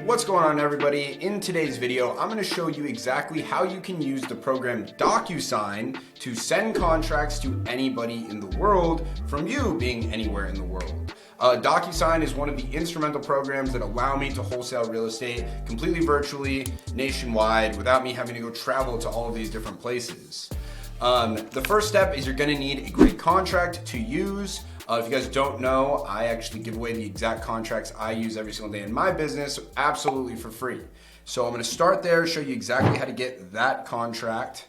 What's going on, everybody? In today's video, I'm going to show you exactly how you can use the program Docusign to send contracts to anybody in the world from you being anywhere in the world. Docusign is one of the instrumental programs that allow me to wholesale real estate completely virtually, nationwide, without me having to go travel to all of these different places. The first step is you're going to need a great contract to use. If you guys don't know, I actually give away the exact contracts I use every single day in my business absolutely for free. So I'm going to start there, show you exactly how to get that contract.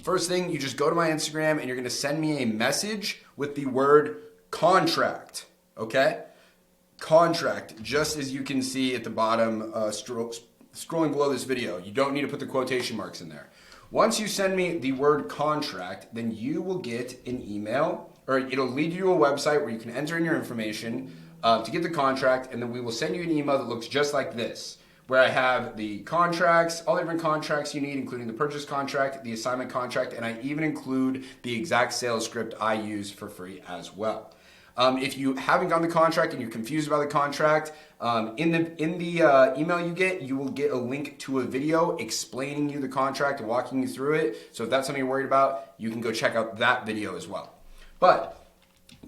First thing, you just go to my Instagram and you're going to send me a message with the word contract, okay? Contract, just as you can see at the bottom, scrolling below this video. You don't need to put the quotation marks in there. Once you send me the word contract, then you will get an email, or it'll lead you to a website where you can enter in your information to get the contract, and then we will send you an email that looks just like this, where I have the contracts, all the different contracts you need, including the purchase contract, the assignment contract, and I even include the exact sales script I use for free as well. If you haven't gotten the contract and you're confused about the contract, in the email you will get a link to a video explaining you the contract and walking you through it. So if that's something you're worried about, you can go check out that video as well. But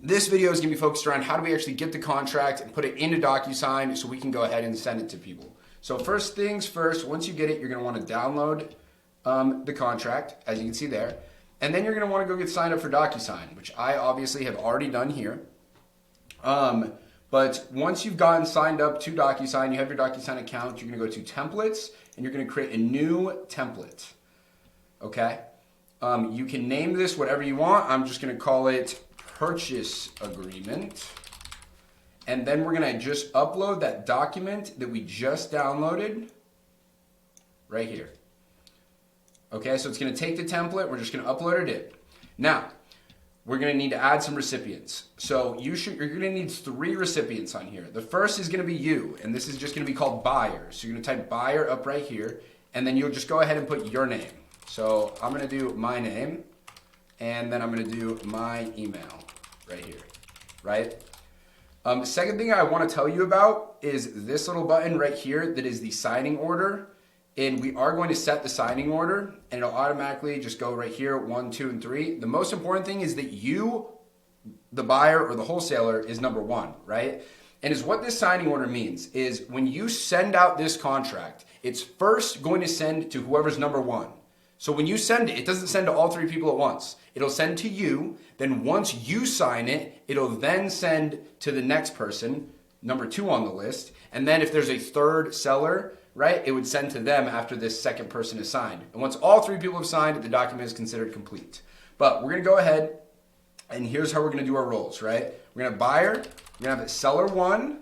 this video is going to be focused around how do we actually get the contract and put it into Docusign so we can go ahead and send it to people. So first things first, once you get it, you're going to want to download the contract, as you can see there. And then you're going to want to go get signed up for Docusign, which I obviously have already done here. But once you've gotten signed up to Docusign, you have your Docusign account, you're going to go to templates and you're going to create a new template. Okay? You can name this whatever you want. I'm just going to call it purchase agreement. And then we're going to just upload that document that we just downloaded right here. Okay, so it's going to take the template. We're just going to upload it in. Now, we're going to need to add some recipients. So you're going to need 3 recipients on here. The first is going to be you, and this is just going to be called buyer. So you're going to type buyer up right here, and then you'll just go ahead and put your name. So I'm going to do my name, and then I'm going to do my email right here, right? Second thing I want to tell you about is this little button right here that is the signing order. And we are going to set the signing order, and it'll automatically just go right here, 1, 2, and 3. The most important thing is that you, the buyer or the wholesaler, is number 1, right? And is what this signing order means is when you send out this contract, it's first going to send to whoever's number 1. So when you send it, it doesn't send to all 3 people at once. It'll send to you. Then once you sign it, it'll then send to the next person, number 2 on the list. And then if there's a third seller, right, it would send to them after this second person is signed. And once all 3 people have signed, the document is considered complete. But we're going to go ahead, and here's how we're going to do our roles, right? We're going to have buyer, we're going to have it seller 1.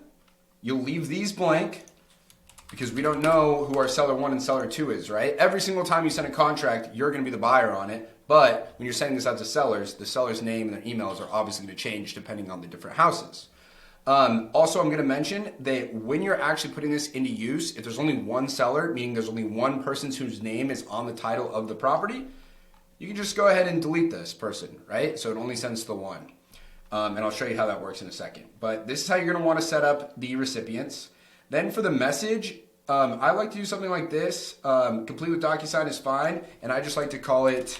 You'll leave these blank because we don't know who our seller 1 and seller 2 is, right? Every single time you send a contract, you're going to be the buyer on it. But when you're sending this out to sellers, the seller's name and their emails are obviously going to change depending on the different houses. Also, I'm going to mention that when you're actually putting this into use, if there's only one seller, meaning there's only one person whose name is on the title of the property, you can just go ahead and delete this person, right? So it only sends to the 1. And I'll show you how that works in a second. But this is how you're going to want to set up the recipients. Then for the message, I like to do something like this. Complete with Docusign is fine. And I just like to call it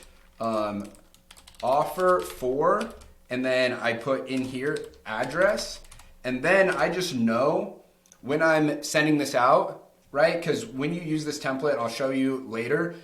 offer for, and then I put in here address. And then I just know when I'm sending this out, right? Because when you use this template, I'll show you later,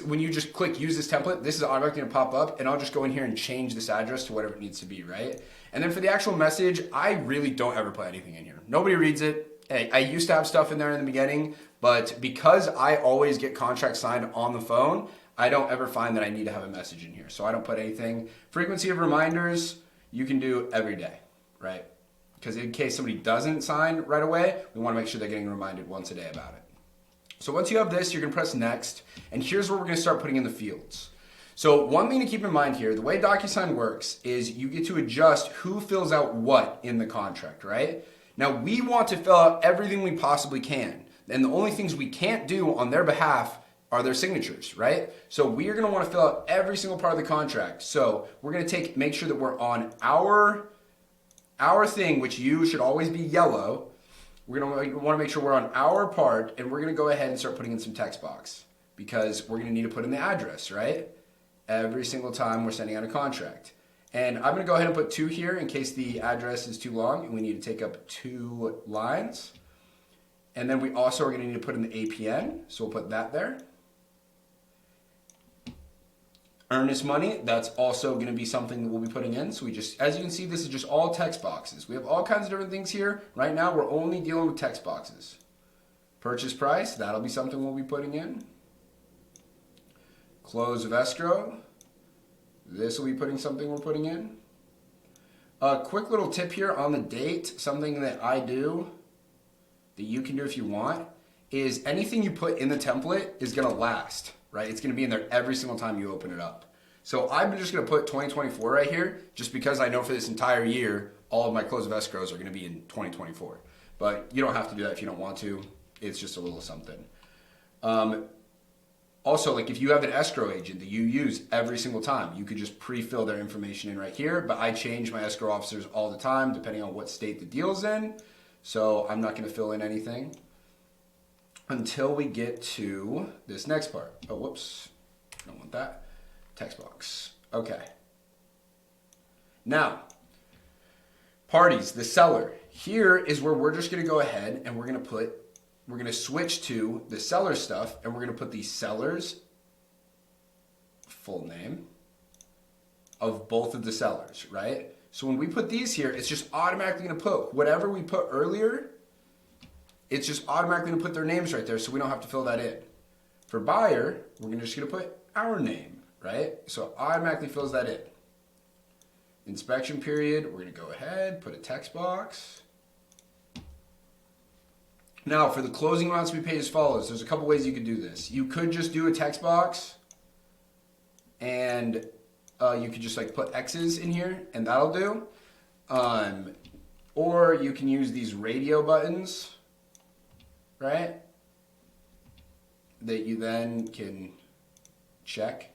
when you just click use this template, this is automatically going to pop up, and I'll just go in here and change this address to whatever it needs to be, right? And then for the actual message, I really don't ever put anything in here. Nobody reads it. Hey, I used to have stuff in there in the beginning, but because I always get contracts signed on the phone, I don't ever find that I need to have a message in here. So I don't put anything. Frequency of reminders, you can do every day, right? Because in case somebody doesn't sign right away, we want to make sure they're getting reminded once a day about it. So once you have this, you're going to press next, and here's where we're going to start putting in the fields. So one thing to keep in mind here, the way Docusign works is you get to adjust who fills out what in the contract, right? Now we want to fill out everything we possibly can, and the only things we can't do on their behalf are their signatures, right? So we are going to want to fill out every single part of the contract. So we're going to make sure that we're on our thing, which you should always be yellow, we're going to want to make sure we're on our part, and we're going to go ahead and start putting in some text box because we're going to need to put in the address, right? Every single time we're sending out a contract. And I'm going to go ahead and put 2 here in case the address is too long and we need to take up 2 lines. And then we also are going to need to put in the APN, so we'll put that there. Earnest money, that's also going to be something that we'll be putting in. So we just, as you can see, this is just all text boxes. We have all kinds of different things here. Right now, we're only dealing with text boxes. Purchase price, that'll be something we'll be putting in. Close of escrow, this will be putting something we're putting in. A quick little tip here on the date, something that I do, that you can do if you want, is anything you put in the template is going to last. Right? It's going to be in there every single time you open it up. So I'm just going to put 2024 right here just because I know for this entire year, all of my close of escrows are going to be in 2024. But you don't have to do that if you don't want to. It's just a little something. Also, like if you have an escrow agent that you use every single time, you could just pre-fill their information in right here. But I change my escrow officers all the time depending on what state the deal's in. So I'm not going to fill in anything until we get to this next part. Oh, whoops, don't want that. Text box, okay. Now, parties, the seller. Here is where we're just gonna go ahead and we're gonna switch to the seller stuff and we're gonna put the seller's full name of both of the sellers, right? So when we put these here, it's just automatically gonna put whatever we put earlier. It's just automatically going to put their names right there so we don't have to fill that in. For buyer, we're just going to put our name, right? So it automatically fills that in. Inspection period, we're going to go ahead, put a text box. Now for the closing amounts to be paid as follows, there's a couple ways you could do this. You could just do a text box and you could just like put X's in here and that'll do. Or you can use these radio buttons, right? That you then can check.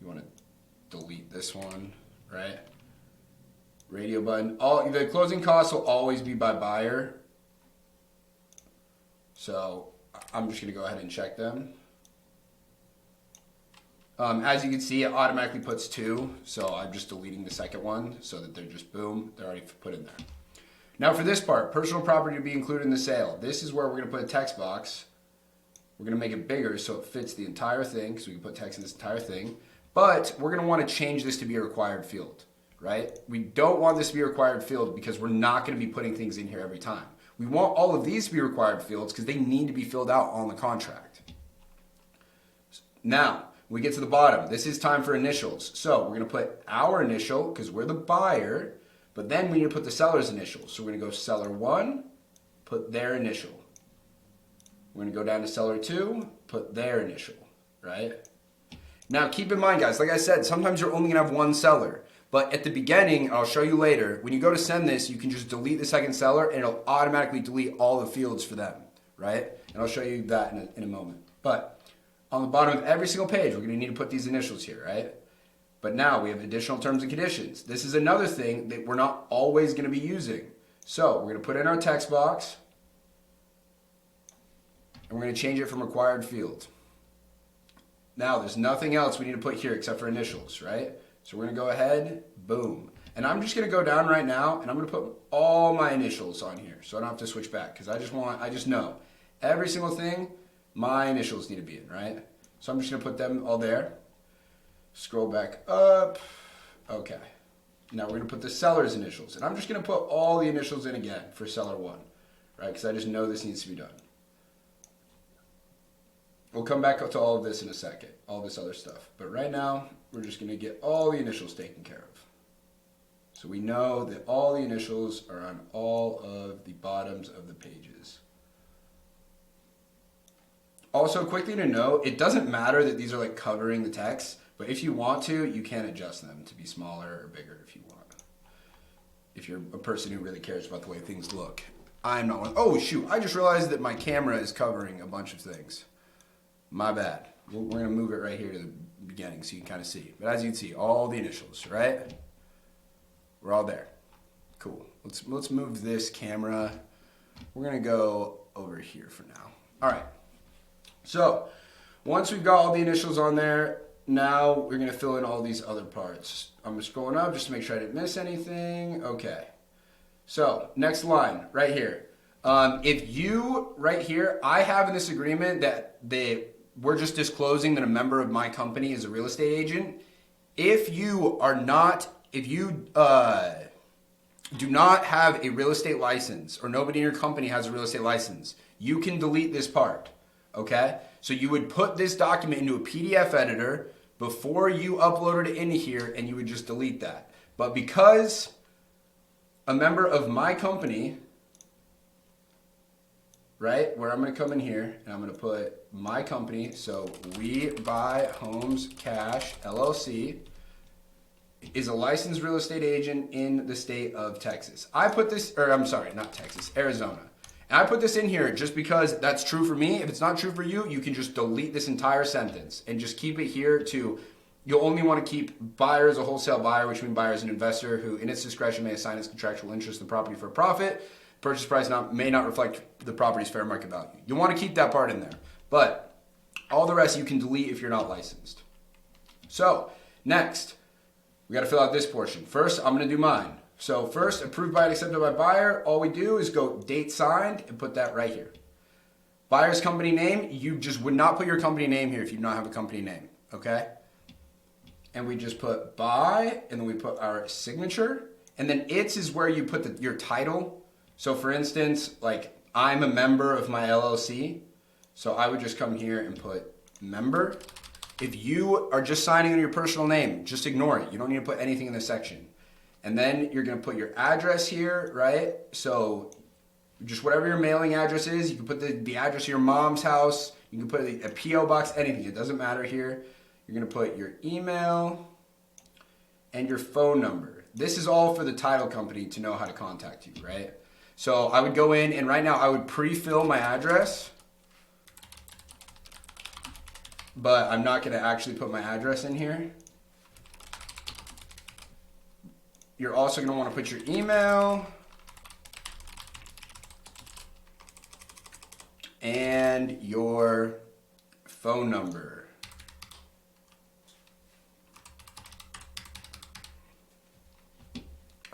You want to delete this one, right? Radio button. All the closing costs will always be by buyer. So I'm just going to go ahead and check them. As you can see, it automatically puts 2. So I'm just deleting the second one so that they're just boom, they're already put in there. Now for this part, personal property to be included in the sale. This is where we're going to put a text box. We're going to make it bigger so it fits the entire thing, because we can put text in this entire thing. But we're going to want to change this to be a required field, right? We don't want this to be a required field because we're not going to be putting things in here every time. We want all of these to be required fields because they need to be filled out on the contract. Now, when we get to the bottom, this is time for initials. So we're going to put our initial because we're the buyer. But then we need to put the seller's initials. So we're going to go seller 1, put their initial. We're going to go down to seller 2, put their initial, right? Now keep in mind, guys, like I said, sometimes you're only going to have one seller. But at the beginning, I'll show you later, when you go to send this, you can just delete the second seller and it'll automatically delete all the fields for them, right? And I'll show you that in a moment. But on the bottom of every single page, we're going to need to put these initials here, right? But now we have additional terms and conditions. This is another thing that we're not always going to be using. So we're going to put in our text box and we're going to change it from required field. Now there's nothing else we need to put here except for initials, right? So we're going to go ahead, boom. And I'm just going to go down right now and I'm going to put all my initials on here so I don't have to switch back because I just know every single thing my initials need to be in, right? So I'm just going to put them all there. Scroll back up. Okay. Now we're going to put the seller's initials. And I'm just going to put all the initials in again for seller 1, right? Because I just know this needs to be done. We'll come back up to all of this in a second, all this other stuff. But right now, we're just going to get all the initials taken care of. So we know that all the initials are on all of the bottoms of the pages. Also, quickly to note, it doesn't matter that these are like covering the text, but if you want to, you can adjust them to be smaller or bigger if you want. If you're a person who really cares about the way things look. I'm not one. Oh shoot, I just realized that my camera is covering a bunch of things. My bad. We're going to move it right here to the beginning so you can kind of see. But as you can see, all the initials, right? We're all there. Cool. Let's move this camera We're going to go over here for now. All right. So once we've got all the initials on there, now we're going to fill in all these other parts. I'm just scrolling up just to make sure I didn't miss anything. Okay. So next line right here. If you, right here, I have in this agreement that we're just disclosing that a member of my company is a real estate agent. If you do not have a real estate license, or nobody in your company has a real estate license, you can delete this part, okay? So you would put this document into a PDF editor before you uploaded it into here, and you would just delete that. But because a member of my company, right, where I'm going to come in here, and I'm going to put my company, so We Buy Homes Cash, LLC, is a licensed real estate agent in the state of Texas. I put this, or I'm sorry, not Texas, Arizona. And I put this in here just because that's true for me. If it's not true for you, you can just delete this entire sentence and just keep it here to, you'll only want to keep buyer as a wholesale buyer, which means buyer is an investor who in its discretion may assign its contractual interest in the property for a profit. Purchase price may not reflect the property's fair market value. You want to keep that part in there. But all the rest you can delete if you're not licensed. So next, we got to fill out this portion. First, I'm going to do mine. So first, approved by and accepted by buyer. All we do is go date signed and put that right here. Buyer's company name, you just would not put your company name here if you do not have a company name, okay? And we just put buy, and then we put our signature, and then its is where you put your title. So for instance, like I'm a member of my LLC, so I would just come here and put member. If you are just signing in your personal name, just ignore it. You don't need to put anything in this section. And then you're going to put your address here, right? So just whatever your mailing address is, you can put the address of your mom's house. You can put a P.O. box, anything. It doesn't matter here. You're going to put your email and your phone number. This is all for the title company to know how to contact you, right? So I would go in, and right now I would pre-fill my address. But I'm not going to actually put my address in here. You're also going to want to put your email and your phone number.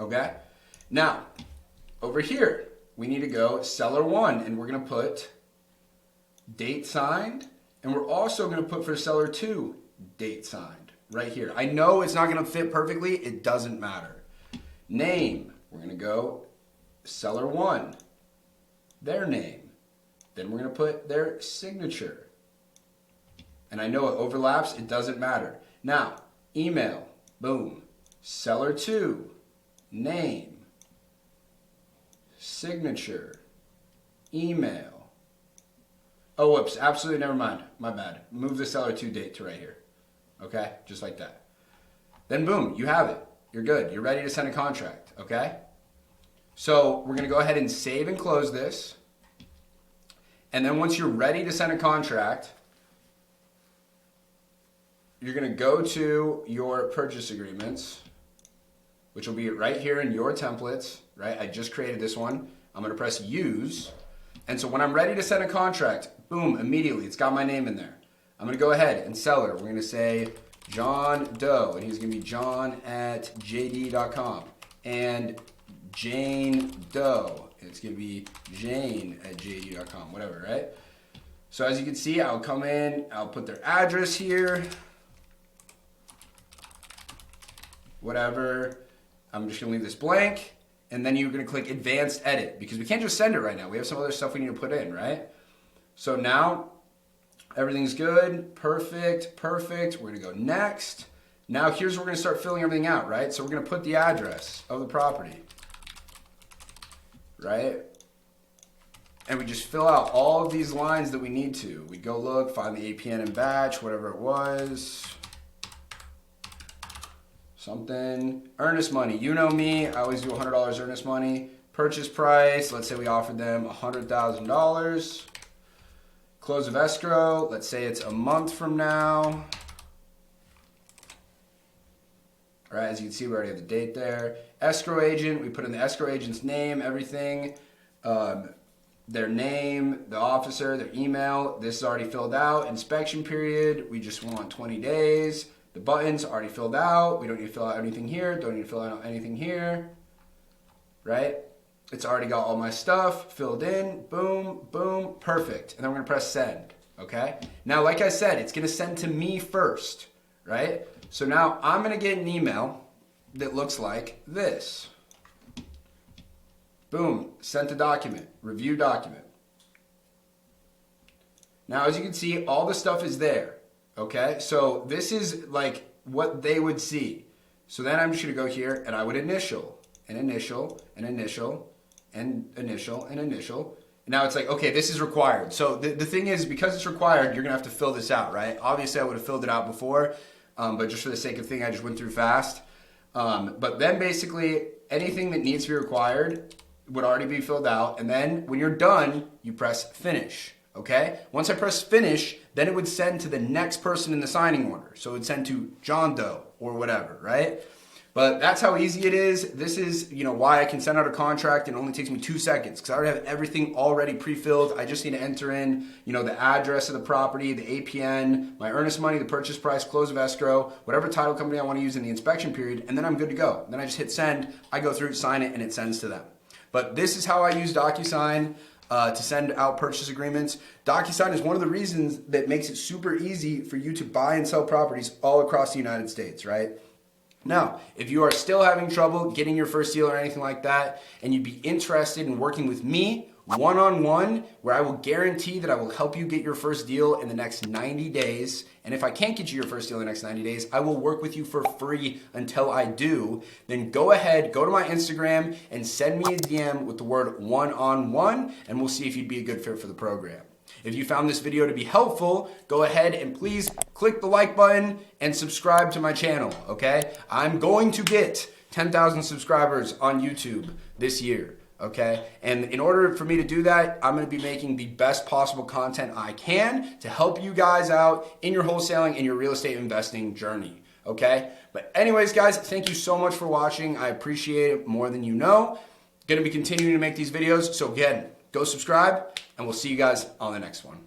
Okay? Now, over here, we need to go seller one, and we're going to put date signed. And we're also going to put for seller 2, date signed, right here. I know it's not going to fit perfectly. It doesn't matter. Name, we're going to go seller 1, their name. Then we're going to put their signature. And I know it overlaps. It doesn't matter. Now, email, boom. Seller 2, name, signature, email. Oh, whoops, absolutely, never mind. My bad. Move the seller 2 date to right here. Okay, just like that. Then boom, you have it. You're good. You're ready to send a contract, okay? So we're going to go ahead and save and close this. And then once you're ready to send a contract, you're going to go to your purchase agreements, which will be right here in your templates, right? I just created this one. I'm going to press use. And so when I'm ready to send a contract, boom, immediately, it's got my name in there. I'm going to go ahead and seller, we're going to say John Doe, and he's going to be john@jd.com. And Jane Doe, it's going to be jane@jd.com, whatever, right? So as you can see, I'll come in, I'll put their address here, whatever. I'm just going to leave this blank. And then you're going to click advanced edit because we can't just send it right now. We have some other stuff we need to put in, right? So now everything's good. Perfect. Perfect. We're going to go next. Now here's where we're going to start filling everything out, right? So we're going to put the address of the property, right? And we just fill out all of these lines that we need to. We go look, find the APN and batch, whatever it was. Something, earnest money. You know me, I always do $100 earnest money. Purchase price, let's say we offered them $100,000. Close of escrow, let's say it's a month from now. All right, as you can see, we already have the date there. Escrow agent, we put in the escrow agent's name, everything. their name, the officer, their email. This is already filled out. Inspection period, we just want 20 days. The buttons already filled out. We don't need to fill out anything here. Don't need to fill out anything here, right? It's already got all my stuff filled in. Boom, boom, perfect. And then we're gonna press send, okay? Now, like I said, it's gonna send to me first, right? So now I'm gonna get an email that looks like this. Boom, sent a document, review document. Now, as you can see, all the stuff is there, okay? So this is like what they would see. So then I'm just gonna go here and I would initial, and initial, and initial, and initial, and initial. Now it's like, okay, this is required. So the thing is, because it's required, you're gonna have to fill this out, right? Obviously I would have filled it out before, but just for the sake of thing, I just went through fast. But then basically anything that needs to be required would already be filled out. And then when you're done, you press finish, okay? Once I press finish, then it would send to the next person in the signing order. So it would send to John Doe or whatever, right? But that's how easy it is. This is, why I can send out a contract and it only takes me 2 seconds because I already have everything already pre-filled. I just need to enter in, the address of the property, the APN, my earnest money, the purchase price, close of escrow, whatever title company I want to use in the inspection period, and then I'm good to go. Then I just hit send, I go through, sign it, and it sends to them. But this is how I use Docusign to send out purchase agreements. Docusign is one of the reasons that makes it super easy for you to buy and sell properties all across the United States, right? Now, if you are still having trouble getting your first deal or anything like that, and you'd be interested in working with me one-on-one, where I will guarantee that I will help you get your first deal in the next 90 days, and if I can't get you your first deal in the next 90 days, I will work with you for free until I do, then go ahead, go to my Instagram, and send me a DM with the word one-on-one, and we'll see if you'd be a good fit for the program. If you found this video to be helpful, go ahead and please click the like button and subscribe to my channel, okay? I'm going to get 10,000 subscribers on YouTube this year, okay? And in order for me to do that, I'm gonna be making the best possible content I can to help you guys out in your wholesaling and your real estate investing journey, okay? But anyways, guys, thank you so much for watching. I appreciate it more than you know. Gonna be continuing to make these videos, so again, go subscribe, and we'll see you guys on the next one.